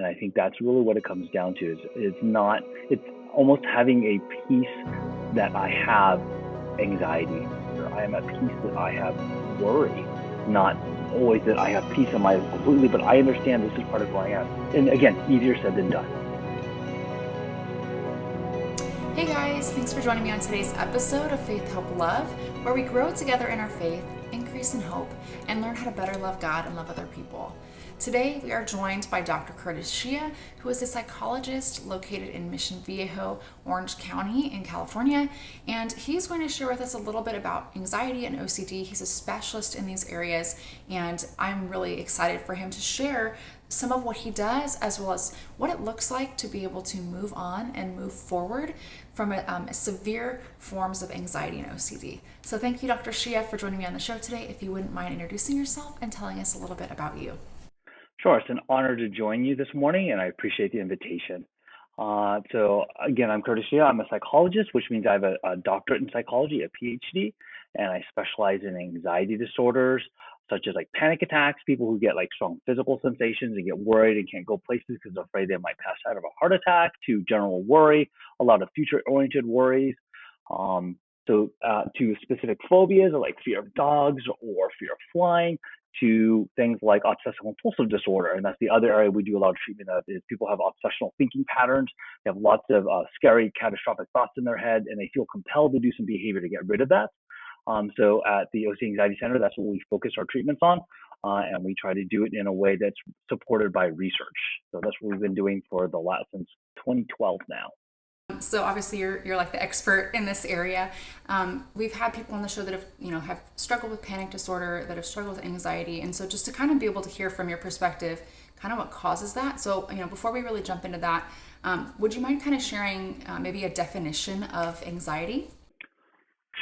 And I think that's really what it comes down to. It's almost having a peace that I have anxiety, or I am at peace that I have worry, not always that I have peace in my life completely, but I understand this is part of who I am. And again, easier said than done. Hey guys, thanks for joining me on today's episode of Faith, Hope, Love, where we grow together in our faith, increase in hope, and learn how to better love God and love other people. Today, we are joined by Dr. Hsia, who is a psychologist located in Mission Viejo, Orange County in California, and he's going to share with us a little bit about anxiety and OCD. He's a specialist in these areas, and I'm really excited for him to share some of what he does, as well as what it looks like to be able to move on and move forward from severe forms of anxiety and OCD. So thank you, Dr. Hsia, for joining me on the show today. If you wouldn't mind introducing yourself and telling us a little bit about you. Sure, it's an honor to join you this morning, and I appreciate the invitation. So again, I'm Hsia. I'm a psychologist, which means I have a doctorate in psychology, a PhD, and I specialize in anxiety disorders, such as like panic attacks, people who get like strong physical sensations and get worried and can't go places because they're afraid they might pass out of a heart attack, to general worry, a lot of future-oriented worries, to specific phobias like fear of dogs or fear of flying, to things like obsessive compulsive disorder. And that's the other area we do a lot of treatment of, is people have obsessional thinking patterns. They have lots of scary, catastrophic thoughts in their head, and they feel compelled to do some behavior to get rid of that. So at the OC Anxiety Center, that's what we focus our treatments on. And we try to do it in a way that's supported by research. So that's what we've been doing since 2012 now. So obviously you're like the expert in this area. We've had people on the show that have struggled with panic disorder, that have struggled with anxiety, and so just to kind of be able to hear from your perspective, kind of what causes that. So before we really jump into that, would you mind kind of sharing maybe a definition of anxiety?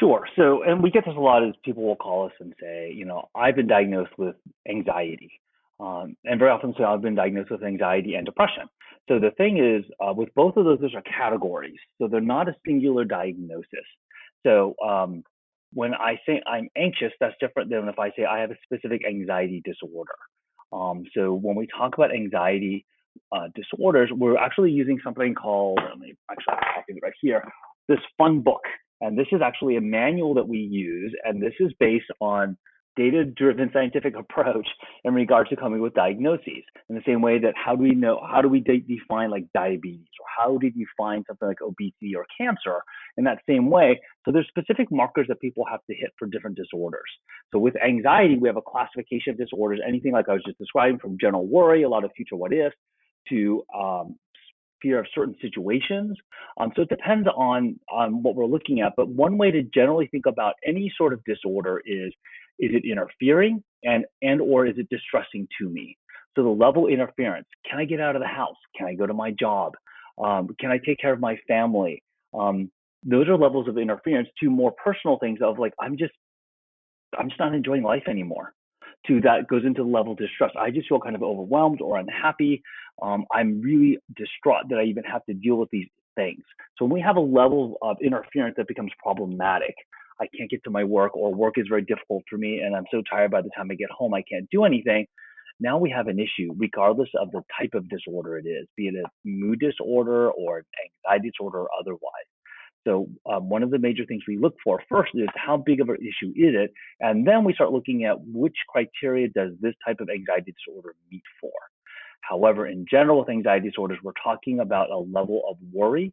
Sure. So, and we get this a lot, as people will call us and say, I've been diagnosed with anxiety. And very often say I've been diagnosed with anxiety and depression. So the thing is, with both of those are categories. So they're not a singular diagnosis. So when I say I'm anxious, that's different than if I say I have a specific anxiety disorder. So when we talk about anxiety disorders, we're actually using something called, let me actually copy it right here, this fun book. And this is actually a manual that we use, and this is based on data-driven scientific approach in regards to coming with diagnoses. In the same way that how do we define like diabetes, or how do you define something like obesity or cancer in that same way? So there's specific markers that people have to hit for different disorders. So with anxiety, we have a classification of disorders, anything like I was just describing, from general worry, a lot of future what ifs, to fear of certain situations. So it depends on what we're looking at. But one way to generally think about any sort of disorder is it interfering and or is it distressing to me? So the level of interference: can I get out of the house? Can I go to my job? Can I take care of my family? Those are levels of interference, to more personal things of like, I'm just not enjoying life anymore. To that goes into the level of distress. I just feel kind of overwhelmed or unhappy. I'm really distraught that I even have to deal with these things. So when we have a level of interference that becomes problematic, I can't get to my work, or work is very difficult for me, and I'm so tired by the time I get home I can't do anything. Now we have an issue, regardless of the type of disorder it is, be it a mood disorder or anxiety disorder or otherwise. So one of the major things we look for first is how big of an issue is it, and then we start looking at which criteria does this type of anxiety disorder meet for. However, in general, with anxiety disorders, we're talking about a level of worry,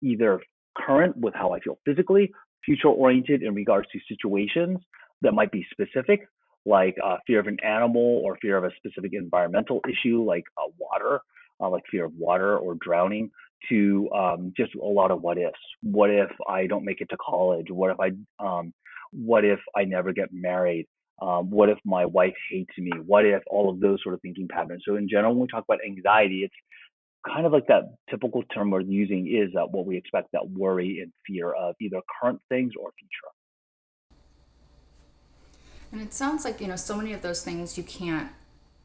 either current with how I feel physically, future-oriented in regards to situations that might be specific, like fear of an animal or fear of a specific environmental issue like water, like fear of water or drowning, to just a lot of what ifs. What if I don't make it to college? What if I never get married? What if my wife hates me? What if all of those sort of thinking patterns? So in general, when we talk about anxiety, it's kind of like that typical term we're using is what we expect, that worry and fear of either current things or future. And it sounds like, so many of those things you can't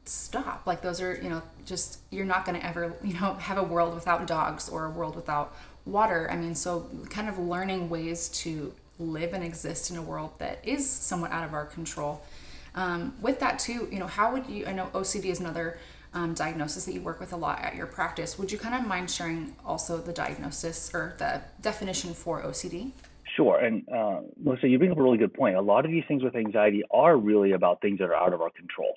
stop. Like those are, just, you're not going to ever, have a world without dogs or a world without water. I mean, so kind of learning ways to live and exist in a world that is somewhat out of our control. With that too, how would you, I know OCD is another diagnosis that you work with a lot at your practice. Would you kind of mind sharing also the diagnosis or the definition for OCD? Sure. And Melissa, you bring up a really good point. A lot of these things with anxiety are really about things that are out of our control,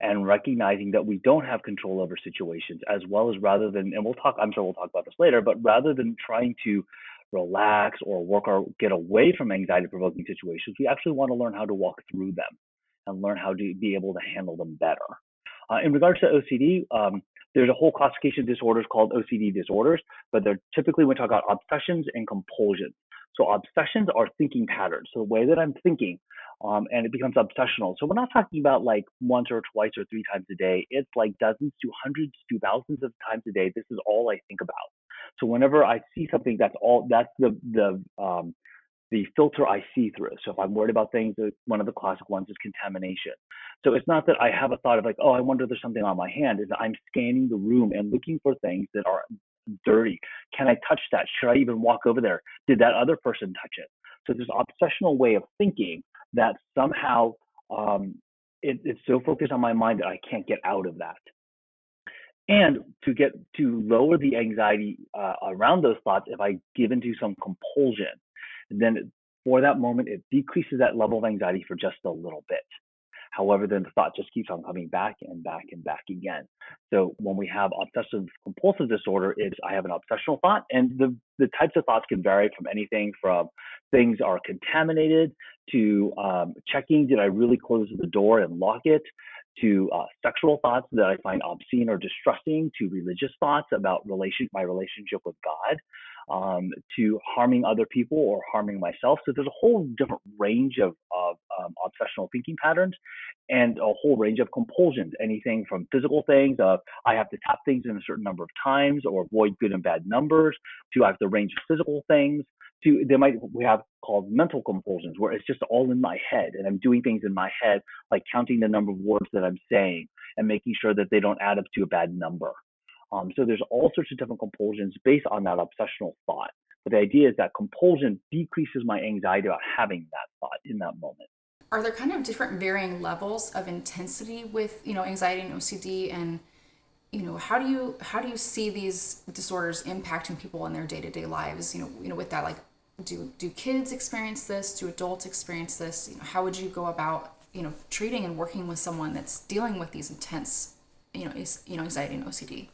and recognizing that we don't have control over situations, as well as rather than, and I'm sure we'll talk about this later, but rather than trying to relax or get away from anxiety provoking situations, we actually want to learn how to walk through them and learn how to be able to handle them better. In regards to OCD, there's a whole classification of disorders called OCD disorders, but they're typically, we talk about obsessions and compulsions. So obsessions are thinking patterns. So the way that I'm thinking, and it becomes obsessional. So we're not talking about like once or twice or three times a day. It's like dozens to hundreds to thousands of times a day. This is all I think about. So whenever I see something, that's the filter I see through. So if I'm worried about things, one of the classic ones is contamination. So it's not that I have a thought of like, oh, I wonder if there's something on my hand. Is I'm scanning the room and looking for things that are dirty. Can I touch that? Should I even walk over there? Did that other person touch it? So there's an obsessional way of thinking that somehow it's so focused on my mind that I can't get out of that. And to lower the anxiety around those thoughts, if I give into some compulsion, then for that moment, it decreases that level of anxiety for just a little bit. However, then the thought just keeps on coming back and back and back again. So when we have obsessive compulsive disorder, I have an obsessional thought, and the types of thoughts can vary from anything from things are contaminated to checking, did I really close the door and lock it, to sexual thoughts that I find obscene or distressing, to religious thoughts about my relationship with God, to harming other people or harming myself. So there's a whole different range of obsessional thinking patterns and a whole range of compulsions, anything from physical things, I have to tap things in a certain number of times or avoid good and bad numbers, to I have to range of physical things, to we have called mental compulsions, where it's just all in my head and I'm doing things in my head, like counting the number of words that I'm saying and making sure that they don't add up to a bad number. So there's all sorts of different compulsions based on that obsessional thought. But the idea is that compulsion decreases my anxiety about having that thought in that moment. Are there kind of different varying levels of intensity with, anxiety and OCD, and how do you see these disorders impacting people in their day-to-day lives, with that, like, do kids experience this, do adults experience this, how would you go about treating and working with someone that's dealing with these intense anxiety and OCD?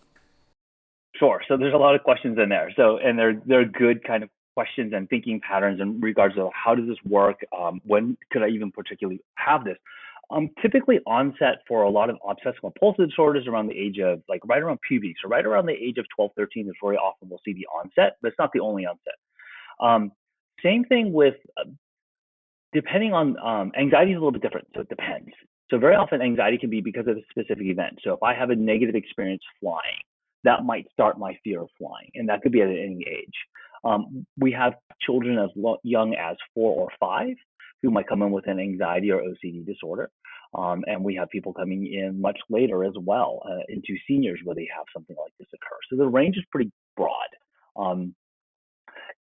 Sure. So there's a lot of questions in there. So, and they're good kind of questions and thinking patterns in regards to how does this work? When could I even particularly have this? Typically onset for a lot of obsessive compulsive disorders around the age of, like, right around puberty. So right around the age of 12, 13 is very often we'll see the onset, but it's not the only onset. Same thing with, depending on, anxiety is a little bit different. So it depends. So very often anxiety can be because of a specific event. So if I have a negative experience flying, that might start my fear of flying, and that could be at any age. We have children as young as 4 or 5 who might come in with an anxiety or OCD disorder. And we have people coming in much later as well, into seniors, where they have something like this occur. So the range is pretty broad.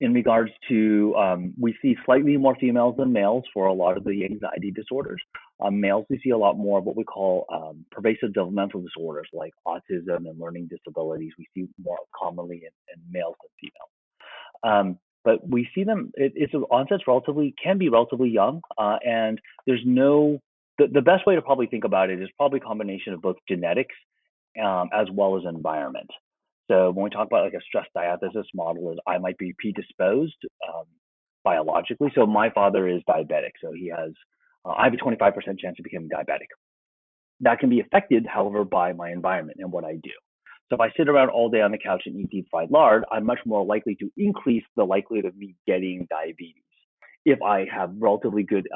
In regards to, we see slightly more females than males for a lot of the anxiety disorders. Males, we see a lot more of what we call pervasive developmental disorders like autism and learning disabilities. We see more commonly in males than females. But we see them, it's onset's can be relatively young, and there's the best way to probably think about it is probably a combination of both genetics as well as environment. So when we talk about like a stress diathesis model, is I might be predisposed biologically. So my father is diabetic, so I have a 25% chance of becoming diabetic. That can be affected, however, by my environment and what I do. So if I sit around all day on the couch and eat deep fried lard, I'm much more likely to increase the likelihood of me getting diabetes. If I have relatively good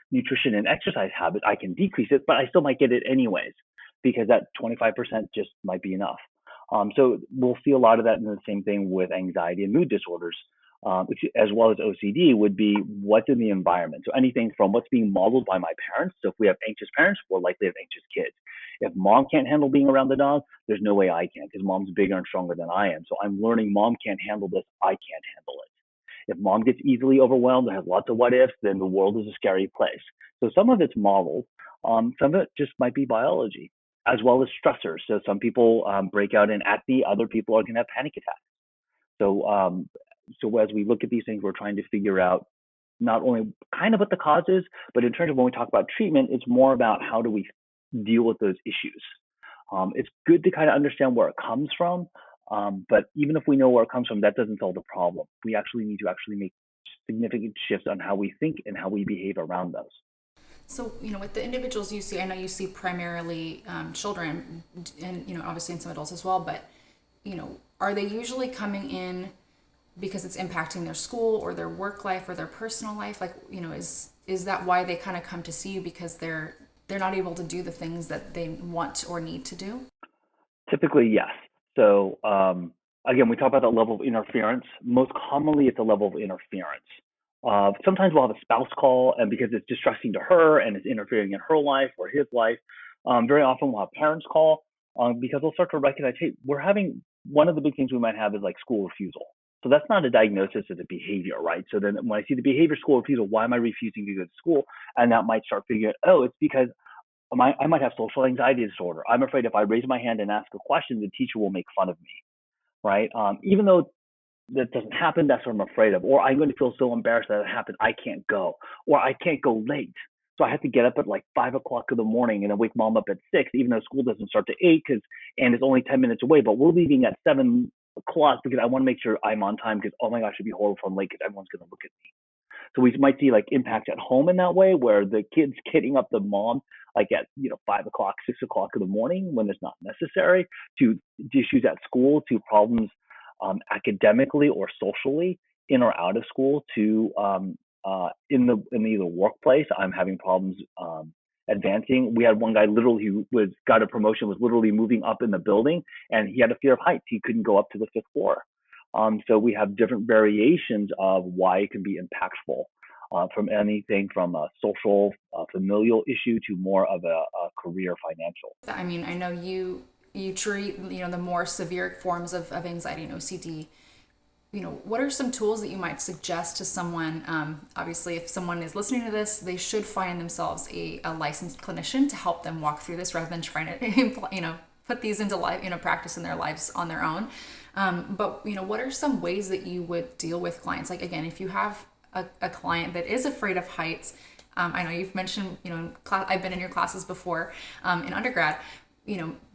nutrition and exercise habits, I can decrease it, but I still might get it anyways, because that 25% just might be enough. So we'll see a lot of that in the same thing with anxiety and mood disorders, as well as OCD, would be what's in the environment. So anything from what's being modeled by my parents. So if we have anxious parents, we're likely to have anxious kids. If mom can't handle being around the dog, there's no way I can, because mom's bigger and stronger than I am. So I'm learning mom can't handle this, I can't handle it. If mom gets easily overwhelmed and has lots of what ifs, then the world is a scary place. So some of it's modeled. Some of it just might be biology. as well as stressors. So some people break out in acne, other people are going to have panic attacks. So, so as we look at these things, we're trying to figure out not only kind of what the cause is, but in terms of when we talk about treatment, it's more about how do we deal with those issues. It's good to kind of understand where it comes from, but even if we know where it comes from, that doesn't solve the problem. We actually need to actually make significant shifts on how we think and how we behave around those. So, with the individuals you see, I know you see primarily children and, obviously in some adults as well, but, are they usually coming in because it's impacting their school or their work life or their personal life? Like, is that why they kind of come to see you, because they're not able to do the things that they want or need to do? Typically, yes. So again, we talk about the level of interference. Most commonly, it's a level of interference. Sometimes we'll have a spouse call, and because it's distressing to her and it's interfering in her life or his life, very often we'll have parents call because they'll start to recognize, hey, we're having one of the big things we might have is like school refusal. So that's not a diagnosis, it's a behavior, right? So then when I see the behavior school refusal, why am I refusing to go to school? And that might start figuring out, oh, it's because I might have social anxiety disorder. I'm afraid if I raise my hand and ask a question, the teacher will make fun of me, right? Even though that doesn't happen, that's what I'm afraid of. Or I'm going to feel so embarrassed that it happened, I can't go. Or I can't go late. So I have to get up at like 5 o'clock in the morning and then wake mom up at 6, even though school doesn't start to 8 and it's only 10 minutes away. But we're leaving at 7 o'clock because I want to make sure I'm on time because, oh my gosh, it'd be horrible if I'm late because everyone's going to look at me. So we might see like impact at home in that way, where the kid's getting up the mom like at 5 o'clock, 6 o'clock in the morning when it's not necessary, to issues at school, to problems academically or socially in or out of school, to in the workplace. I'm having problems advancing. We had one guy literally who got a promotion, was literally moving up in the building, and he had a fear of heights. He couldn't go up to the 5th floor. So we have different variations of why it can be impactful, from anything from a social, familial issue to more of a career financial. I mean, I know you treat, the more severe forms of anxiety and OCD. What are some tools that you might suggest to someone? Obviously, if someone is listening to this, they should find themselves a licensed clinician to help them walk through this rather than trying to, put these into life, practice in their lives on their own. But, what are some ways that you would deal with clients? Like, again, if you have a client that is afraid of heights, I know you've mentioned, I've been in your classes before in undergrad,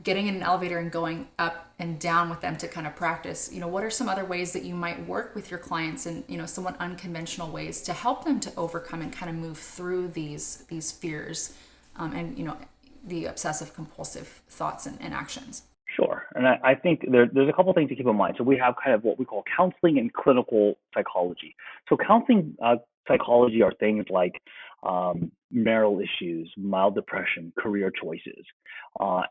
getting in an elevator and going up and down with them to kind of practice, what are some other ways that you might work with your clients and, somewhat unconventional ways to help them to overcome and kind of move through these fears and, the obsessive compulsive thoughts and actions? Sure. And I think there's a couple things to keep in mind. So we have kind of what we call counseling and clinical psychology. So counseling psychology are things like marital issues, mild depression, career choices.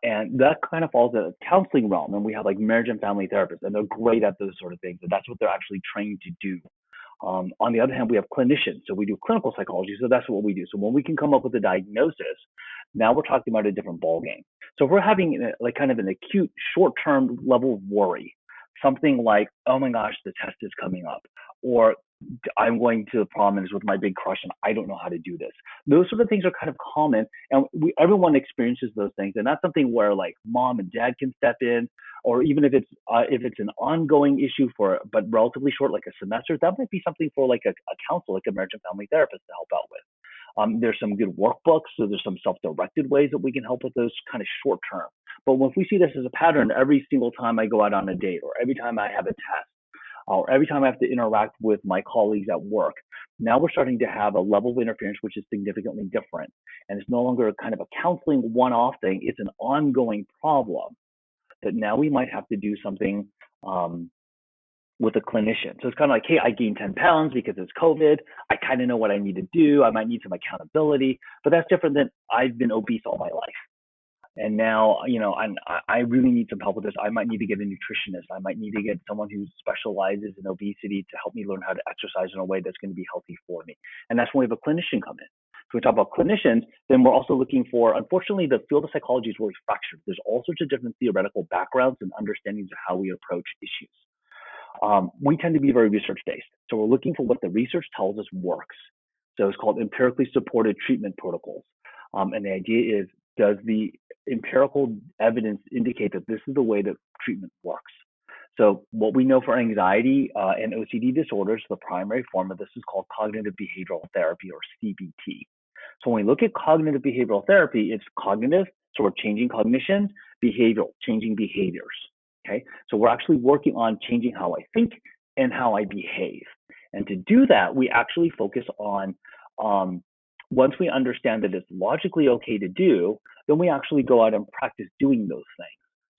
And that kind of falls in the counseling realm. And we have like marriage and family therapists, and they're great at those sort of things. And that's what they're actually trained to do. On the other hand, we have clinicians. So we do clinical psychology. So that's what we do. So when we can come up with a diagnosis, now we're talking about a different ballgame. So if we're having like kind of an acute short-term level of worry, something like, oh my gosh, the test is coming up, or I'm going to the prom and it's with my big crush and I don't know how to do this. Those sort of things are kind of common, and everyone experiences those things. And that's something where like mom and dad can step in, or even if it's an ongoing issue but relatively short, like a semester, that might be something for like a counselor, like a marriage and family therapist to help out with. There's some good workbooks, so there's some self-directed ways that we can help with those kind of short term. But if we see this as a pattern, every single time I go out on a date, or every time I have a test, or every time I have to interact with my colleagues at work, now we're starting to have a level of interference which is significantly different. And it's no longer kind of a counseling one-off thing, it's an ongoing problem that now we might have to do something with a clinician. So it's kind of like, hey, I gained 10 pounds because it's COVID. I kind of know what I need to do. I might need some accountability, but that's different than I've been obese all my life. And now, I really need some help with this. I might need to get a nutritionist. I might need to get someone who specializes in obesity to help me learn how to exercise in a way that's going to be healthy for me. And that's when we have a clinician come in. So we talk about clinicians, then we're also looking for, unfortunately, the field of psychology is really fractured. There's all sorts of different theoretical backgrounds and understandings of how we approach issues. We tend to be very research-based. So we're looking for what the research tells us works. So it's called empirically supported treatment protocols. And the idea is does the empirical evidence indicate that this is the way that treatment works? So what we know for anxiety and OCD disorders, the primary form of this is called cognitive behavioral therapy, or CBT. So when we look at cognitive behavioral therapy, it's cognitive, so we're changing cognition, behavioral, changing behaviors. Okay, so we're actually working on changing how I think and how I behave. And to do that, we actually focus on once we understand that it's logically okay to do, then we actually go out and practice doing those things.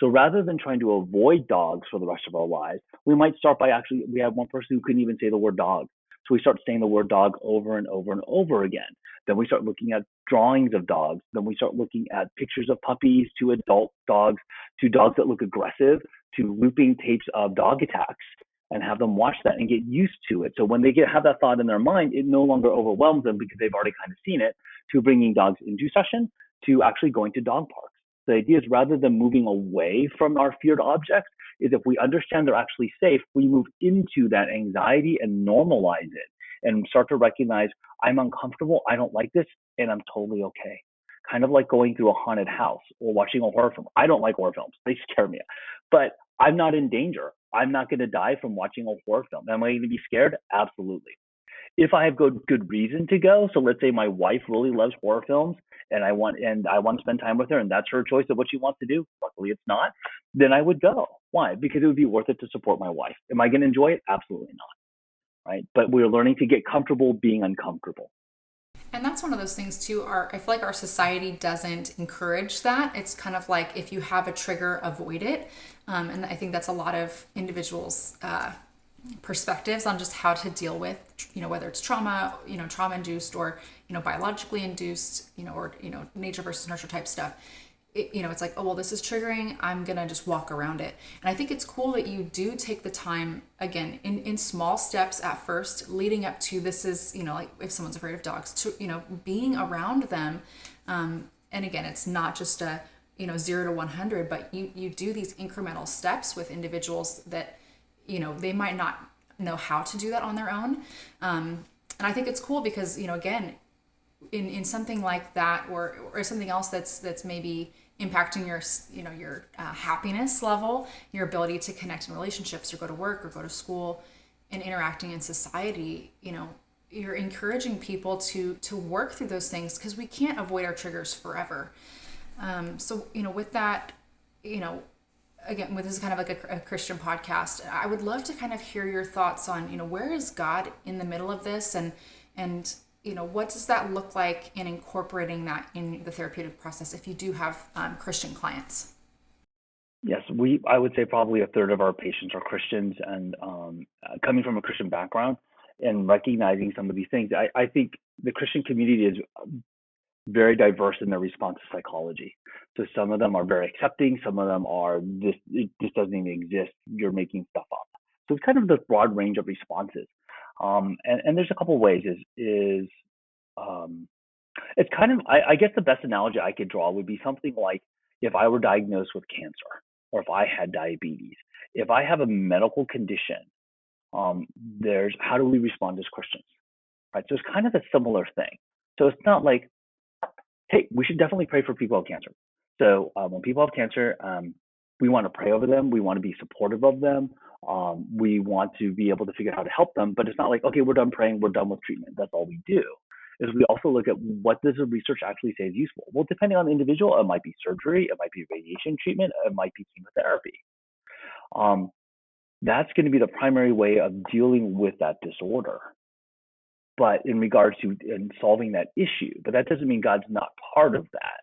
So rather than trying to avoid dogs for the rest of our lives, we might start by actually, we have one person who couldn't even say the word dog. So we start saying the word dog over and over and over again. Then we start looking at drawings of dogs. Then we start looking at pictures of puppies to adult dogs to dogs that look aggressive to looping tapes of dog attacks and have them watch that and get used to it. So when they have that thought in their mind, it no longer overwhelms them because they've already kind of seen it, to bringing dogs into session, to actually going to dog parks. The idea is rather than moving away from our feared objects, is if we understand they're actually safe, we move into that anxiety and normalize it and start to recognize I'm uncomfortable, I don't like this, and I'm totally okay. Kind of like going through a haunted house or watching a horror film. I don't like horror films, they scare me. But I'm not in danger. I'm not going to die from watching a horror film. Am I going to be scared? Absolutely. If I have good reason to go, so let's say my wife really loves horror films and I want to spend time with her and that's her choice of what she wants to do. Luckily it's not. Then I would go. Why? Because it would be worth it to support my wife. Am I going to enjoy it? Absolutely not. Right? But we're learning to get comfortable being uncomfortable. And that's one of those things too. I feel like our society doesn't encourage that. It's kind of like if you have a trigger, avoid it. And I think that's a lot of individuals' perspectives on just how to deal with, whether it's trauma, trauma induced or, biologically induced, or, nature versus nurture type stuff. It's like, oh, well, this is triggering. I'm going to just walk around it. And I think it's cool that you do take the time, again, in small steps at first, leading up to this is, like if someone's afraid of dogs, to, being around them. And again, it's not just a, 0 to 100, but you do these incremental steps with individuals that, they might not know how to do that on their own. And I think it's cool because, again, in something like that or something else that's maybe impacting your happiness level, your ability to connect in relationships or go to work or go to school and interacting in society, you're encouraging people to work through those things because we can't avoid our triggers forever. So with that, again, this is kind of like a Christian podcast. I would love to kind of hear your thoughts on, where is God in the middle of this and what does that look like in incorporating that in the therapeutic process if you do have Christian clients? Yes, I would say probably a third of our patients are Christians and coming from a Christian background and recognizing some of these things. I think the Christian community is very diverse in their response to psychology. So some of them are very accepting, some of them are this doesn't even exist, you're making stuff up. So it's kind of this broad range of responses. And there's a couple ways it's kind of I guess the best analogy I could draw would be something like if I were diagnosed with cancer or if I had diabetes. If I have a medical condition, there's how do we respond as Christians? Right. So it's kind of a similar thing. So it's not like, hey, we should definitely pray for people who have cancer. So when people have cancer, we want to pray over them. We want to be supportive of them. We want to be able to figure out how to help them. But it's not like, okay, we're done praying. We're done with treatment. That's all we do. Is we also look at what does the research actually say is useful. Well, depending on the individual, it might be surgery, it might be radiation treatment, it might be chemotherapy. That's going to be the primary way of dealing with that disorder. But in regards to solving that issue, but that doesn't mean God's not part of that.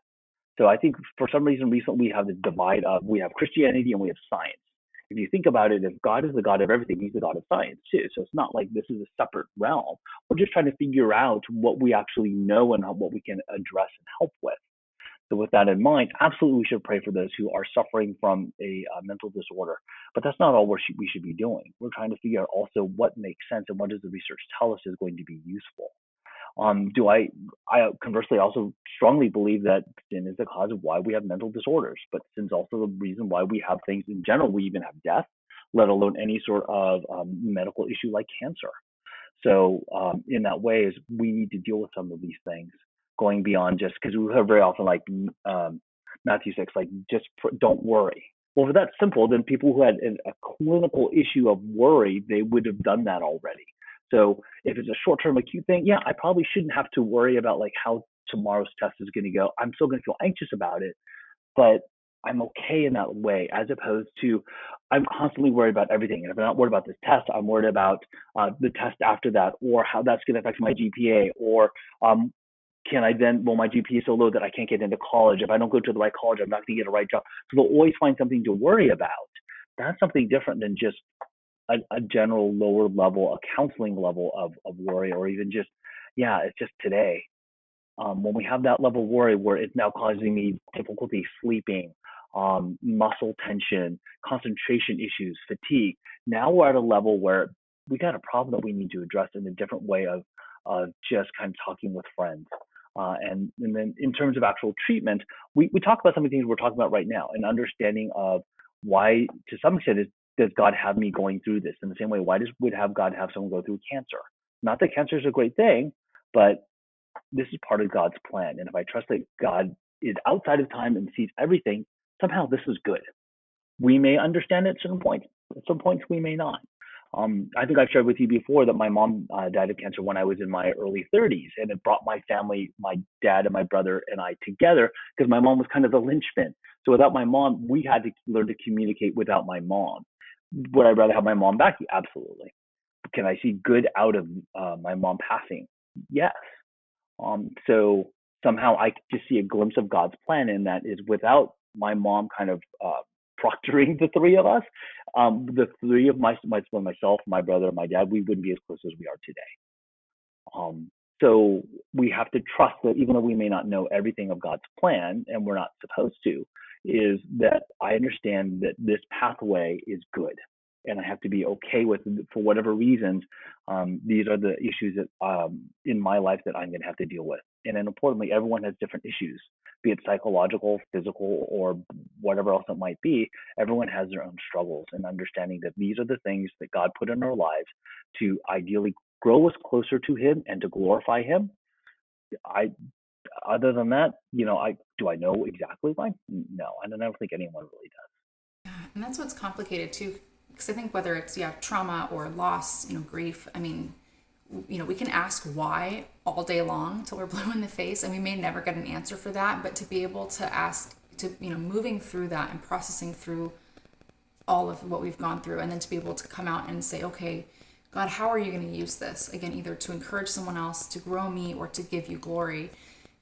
So I think for some reason recently we have this divide of we have Christianity and we have science. If you think about it, if God is the God of everything, he's the God of science too. So it's not like this is a separate realm. We're just trying to figure out what we actually know and what we can address and help with. So with that in mind, absolutely we should pray for those who are suffering from a mental disorder. But that's not all we should be doing. We're trying to figure out also what makes sense and what does the research tell us is going to be useful. I conversely also strongly believe that sin is the cause of why we have mental disorders, but sin's also the reason why we have things in general. We even have death, let alone any sort of medical issue like cancer. So in that way, is we need to deal with some of these things. going beyond just because we hear very often like Matthew 6, like just don't worry. Well, if that's simple, then people who had a clinical issue of worry, they would have done that already. So if it's a short-term acute thing, yeah, I probably shouldn't have to worry about like how tomorrow's test is going to go. I'm still going to feel anxious about it, but I'm okay in that way, as opposed to I'm constantly worried about everything. And if I'm not worried about this test, I'm worried about the test after that, or how that's going to affect my GPA, or can I then, well, my GPA is so low that I can't get into college. If I don't go to the right college, I'm not going to get a right job. So they'll always find something to worry about. That's something different than just a general lower level, a counseling level of worry, or even just, yeah, it's just today. When we have that level of worry where it's now causing me difficulty sleeping, muscle tension, concentration issues, fatigue, now we're at a level where we got a problem that we need to address in a different way of just kind of talking with friends. And then in terms of actual treatment, we talk about some of the things we're talking about right now, an understanding of why, to some extent, does God have me going through this? In the same way, why would have God have someone go through cancer? Not that cancer is a great thing, but this is part of God's plan. And if I trust that God is outside of time and sees everything, somehow this is good. We may understand it at certain points. At some points, we may not. I think I've shared with you before that my mom died of cancer when I was in my early 30s, and it brought my family, my dad and my brother and I together because my mom was kind of the linchpin. So without my mom, we had to learn to communicate without my mom. Would I rather have my mom back? Absolutely. Can I see good out of my mom passing? Yes. So somehow I just see a glimpse of God's plan in that is without my mom kind of proctoring the three of us, the three of myself, my brother, my dad, we wouldn't be as close as we are today. So we have to trust that even though we may not know everything of God's plan, and we're not supposed to, is that I understand that this pathway is good. And I have to be okay with, for whatever reasons, these are the issues that in my life that I'm going to have to deal with. And then importantly, everyone has different issues, be it psychological, physical, or whatever else it might be. Everyone has their own struggles, and understanding that these are the things that God put in our lives to ideally grow us closer to Him and to glorify Him. Other than that, do I know exactly why? No, I don't think anyone really does. And that's what's complicated too, because I think whether it's trauma or loss, grief, I mean, we can ask why all day long till we're blue in the face, and we may never get an answer for that. But to be able to ask, to moving through that and processing through all of what we've gone through, and then to be able to come out and say, okay, God, how are you going to use this? Again, either to encourage someone else, to grow me, or to give you glory.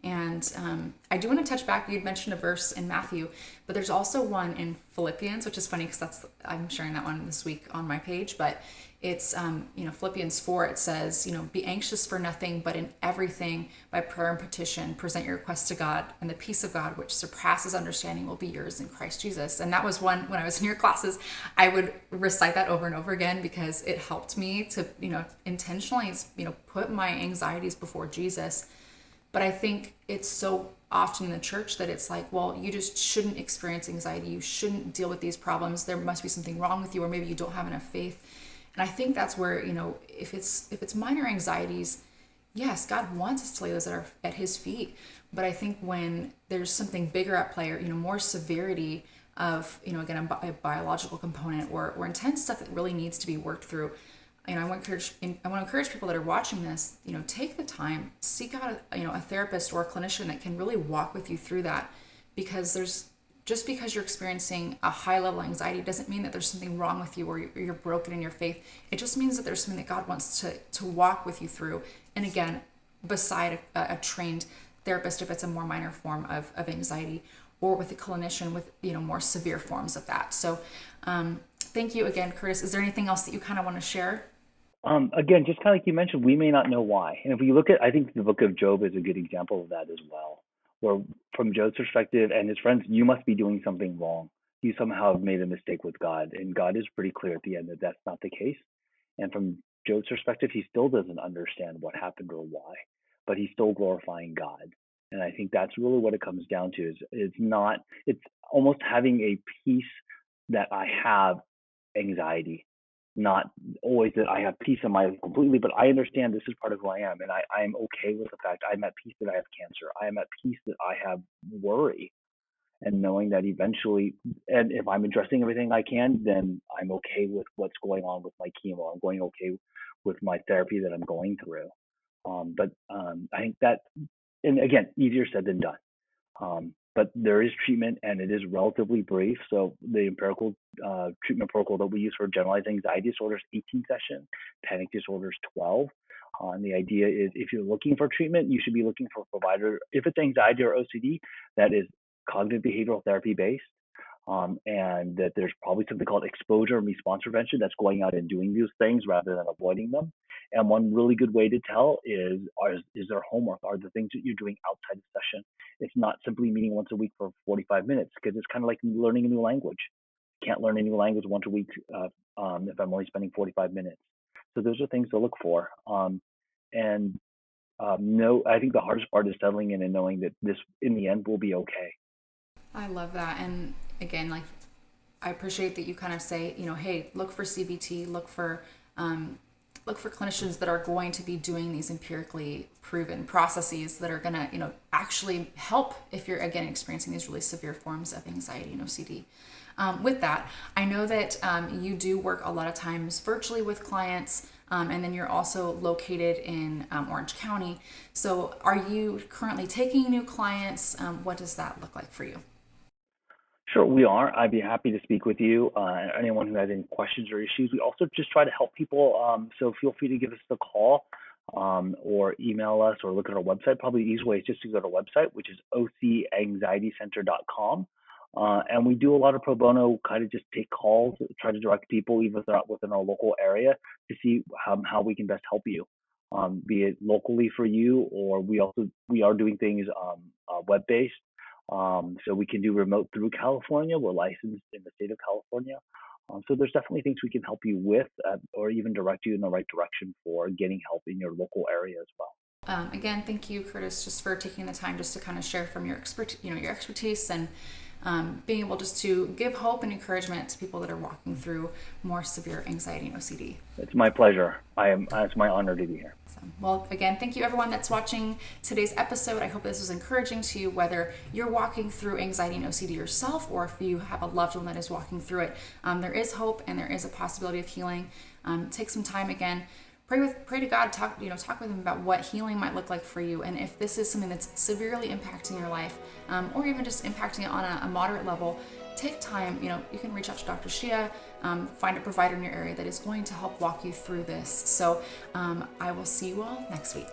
And I do want to touch back. You'd mentioned a verse in Matthew, but there's also one in Philippians, which is funny because I'm sharing that one this week on my page. But it's Philippians 4. It says, be anxious for nothing, but in everything by prayer and petition, present your requests to God, and the peace of God, which surpasses understanding, will be yours in Christ Jesus. And that was one when I was in your classes, I would recite that over and over again because it helped me to intentionally put my anxieties before Jesus. But I think it's so often in the church that it's like, well, you just shouldn't experience anxiety. You shouldn't deal with these problems. There must be something wrong with you, or maybe you don't have enough faith. And I think that's where, if it's minor anxieties, yes, God wants us to lay those at His feet. But I think when there's something bigger at play, or, more severity of, again, a biological component or intense stuff that really needs to be worked through, I want to encourage people that are watching this, take the time, seek out a therapist or a clinician that can really walk with you through that, because just because you're experiencing a high level anxiety doesn't mean that there's something wrong with you or you're broken in your faith. It just means that there's something that God wants to walk with you through. And again, beside a trained therapist, if it's a more minor form of anxiety, or with a clinician with more severe forms of that. So thank you again, Curtis. Is there anything else that you kind of want to share? Again, just kind of like you mentioned, we may not know why. And if we look at, I think the book of Job is a good example of that as well, where from Job's perspective and his friends, you must be doing something wrong. You somehow have made a mistake with God. And God is pretty clear at the end that that's not the case. And from Job's perspective, he still doesn't understand what happened or why, but he's still glorifying God. And I think that's really what it comes down to, is it's almost having a peace that I have anxiety. not always that I have peace in my life completely, but I understand this is part of who I am, and I am okay with the fact I'm at peace that I have cancer. I am at peace that I have worry, and knowing that eventually, and if I'm addressing everything I can, then I'm okay with what's going on with my chemo. I'm going okay with my therapy that I'm going through. But I think that, and again, easier said than done. But there is treatment, and it is relatively brief. So the empirical treatment protocol that we use for generalized anxiety disorders, 18 sessions, panic disorders, 12. And the idea is, if you're looking for treatment, you should be looking for a provider. If it's anxiety or OCD, that is cognitive behavioral therapy based, and that there's probably something called exposure and response prevention that's going out and doing these things rather than avoiding them. And one really good way to tell is there homework? Are the things that you're doing outside the session? It's not simply meeting once a week for 45 minutes, because it's kind of like learning a new language. You can't learn a new language once a week if I'm only spending 45 minutes. So those are things to look for. And no, I think the hardest part is settling in and knowing that this, in the end, will be okay. I love that. And again, like, I appreciate that you kind of say, hey, look for CBT, look for clinicians that are going to be doing these empirically proven processes that are going to, actually help if you're, again, experiencing these really severe forms of anxiety and OCD. With that, I know that you do work a lot of times virtually with clients, and then you're also located in Orange County. So are you currently taking new clients? What does that look like for you? Sure, we are. I'd be happy to speak with you. Anyone who has any questions or issues. We also just try to help people. So feel free to give us a call, or email us, or look at our website. Probably the easiest way is just to go to our website, which is ocanxietycenter.com. And we do a lot of pro bono, kind of just take calls, try to direct people, even if they're not within our local area, to see how we can best help you, be it locally for you, or we are doing things web based. So we can do remote through California. We're licensed in the state of California. So there's definitely things we can help you with, or even direct you in the right direction for getting help in your local area as well. Again, thank you, Curtis, just for taking the time just to kind of share from your your expertise, and being able just to give hope and encouragement to people that are walking through more severe anxiety and OCD. It's my pleasure. It's my honor to be here. Well, again, thank you everyone that's watching today's episode. I hope this was encouraging to you, whether you're walking through anxiety and OCD yourself, or if you have a loved one that is walking through it. There is hope, and there is a possibility of healing. Take some time again. Pray to God. Talk with Him about what healing might look like for you, and if this is something that's severely impacting your life, or even just impacting it on a moderate level. Take time. You can reach out to Dr. Hsia, find a provider in your area that is going to help walk you through this. So I will see you all next week.